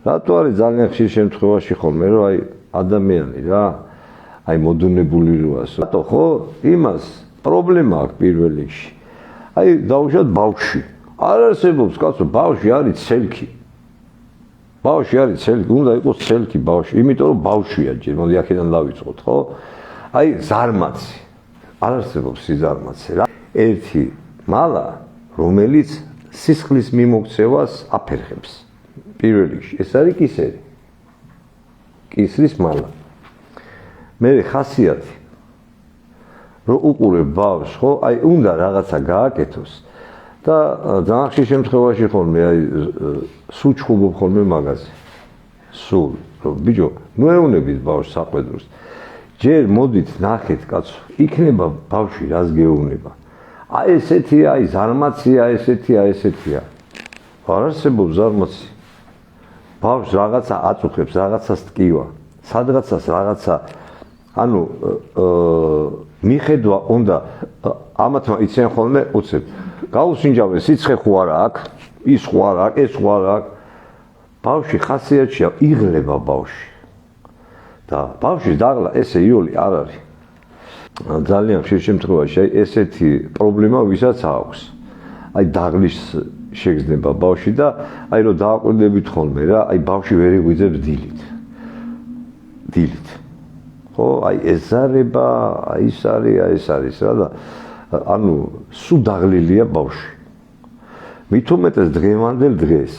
რატო არის ძალიან ხშირ შემთხვევაში ხოლმე რომ აი ადამიანი რა აი მოდუნებული როას რატო ხო იმას პრობლემა აქვს პირველ რიგში აი დაუშვათ ბავშვი არ არსებობს კაცო ბავშვი არის ცელქი ბავშვი არის ცელქი უნდა იყოს ცელქი ბავშვი იმიტომ რომ ბავშვია ჯერ მოდი აქედან დავიწყოთ ხო აი ზარმაცი არ არსებობს სიზარმაცე რა ერთი მალა რომელიც სისხლის მიმოქცევას აფერხებს პირველ რიგში ეს არის კისერი კისრის მალა მე ხასიათი რომ უყურებ ბავშვს ხო აი უნდა რაღაცა გააკეთოს და ძალიან ხშირ შემთხვევაში ხოლმე აი სულ ჩხუბობ ხოლმე მაგაზე სულ რომ ბიჭო ნუ ეუნებით ბავშვს საყვედურს ჯერ მოდით ნახეთ კაცო იქნება ბავშვი რას გეუბნება აი ესეთია აი ზარმაცია ესეთია არ არსებობს ზარმაცი ბავშვს რაღაცა აწუხებს რაღაცას ტკივა სადღაცას რაღაცა ანუ მიხედვა უნდა ამათმა იციან ხოლმე უცებ გაუსინჯავენ სიცხე ხო არა აქვს ის ხო არა აქვს ეს ხო არა აქვს ბავშვი ხასიათშია იღლება ბავშვი და ბავშვის დაღლა ესე იოლი არ არის ძალიან ხშირ შემთხვევაში აი ესეთი პრობლემა ვისაც აქვს აი დაღლის შეგრძნება ბავშვი და აი რომ დააკვირდებით ხოლმე რა აი ბავშვი ვერ იღვიძებს დილით ხო აი ეზარება აი ეს არის რა და ანუ სულ დაღლილია ბავშვი მით უმეტეს დღევანდელ დღეს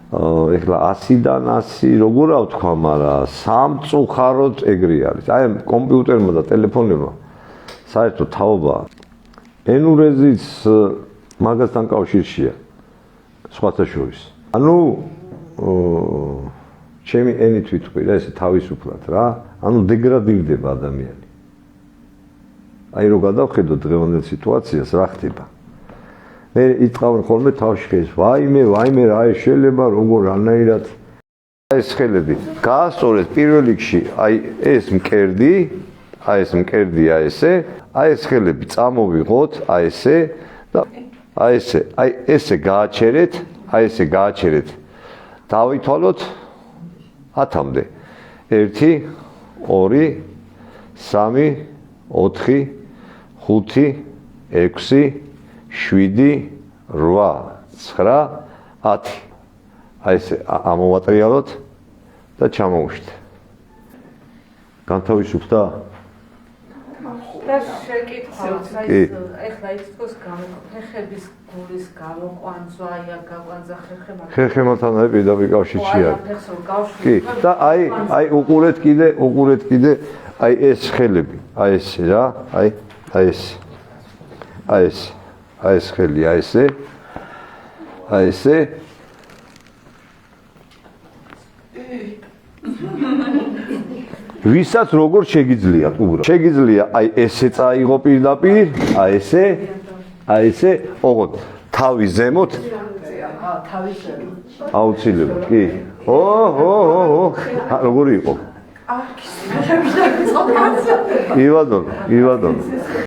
ეხლა 100-დან 100 როგორ რა ვთქვა მაგრამ სამწუხაროდ ეგრე არის აი კომპიუტერმა და ტელეფონებმა საერთოდ თაობაა ენურეზიც მაგასთან კავშირშია სხვათა შორის ანუ ჩემი ენით ვიტყვი რა ესე თავისუფლად რა ანუ დეგრადირდება ადამიანი აი რო გადავხედოთ დღევანდელ სიტუაციას რა ხდება მე იტყავენ ხოლმე თავში ხეს ვაიმე რა შეიძლება როგორ რანაირად ეს ხელები გაასწორეთ პირველ რიგში აი ეს მკერდია ესე აი ეს ხელები წამოვიღოთ აი ესე და აი ესე გააჩერეთ დავითვალოთ 10-მდე 1 2 3 4 5 6 7 8 9 10 აი ესე ამოვატრიალოთ და ჩამოუშვით განთავისუფლდა და შეკითხავთ ეხლა ის თქოს ფეხების გულის გამოყვანძვა აი გაყვანძა ხერხემალთან აი პირდაპირ კავშირში არის კი და აი უყურეთ კიდე აი ეს ხელები აი ესე რა აი ეს ხელი აი ესე ვისაც როგორ შეგიძლიათ უბრალოდ შეგიძლია აი ესე წაიღო პირდაპირ აი ესე ოღონდ თავის ზემოთ აუცილებლად კი ო როგორი იყო ივადონ